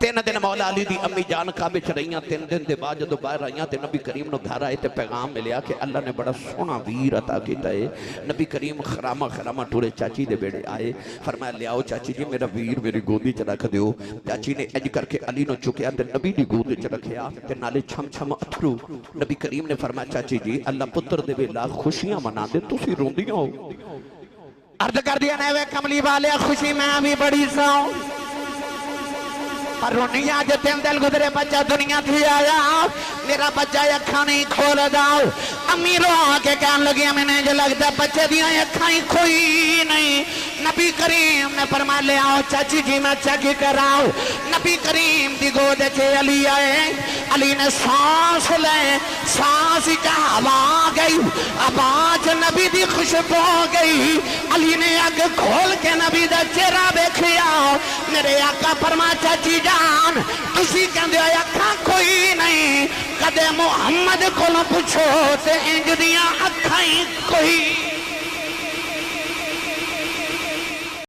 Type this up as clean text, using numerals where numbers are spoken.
3 दिन मौला अली दी अम्मी जान काबे च रहियां 3 दिन दे बाद जदों बाहर आईयां ते नबी करीम नु घर आए ते पैगाम मिलिया कि अल्लाह ने बड़ा सोहना वीर अता कीता है। नबी करीम खरामा टुरे चाची दे बेड़े आए, फरमाया लियाओ चाची जी मेरा वीर मेरी गोदी च रख दियो। चाची ने इंज करके अली नु चुकिया ते नबी दी गोदी च रखिया ते नाले छम छम अथरू। नबी करीम ने फरमाया चाची जी अल्लाह पुत्र दे वेला खुशियां मनांदे तुसी रोंदियां हो। अर्ज कर दिया ने वे कमली वाले खुशी मैं भी बड़ी सौ पर रोनी आज 3 दिन गुजरे बच्चा दुनिया थी आया मेरा बच्चा अखा नहीं खोल दाओ। अम्मी रो के कहने लगी मैंने जो लगता बच्चे दिया अखा ही खोई नहीं। नबी करीम ने फरमाया ले आओ चाची जी मैं चेक कराओ। नबी करीम दी गोद च अली आए, अली ने सांस ले सांस का हवा गई आवाज नबी दी खुशबू गई। अली ने अग खोल के नबी दा चेहरा देखिया। मेरे आका फरमा चाची जान तुसी कहंदे हो अखा कोई नहीं कदे मुहम्मद कोलों पूछो ते इंज दियां अखां ही कोई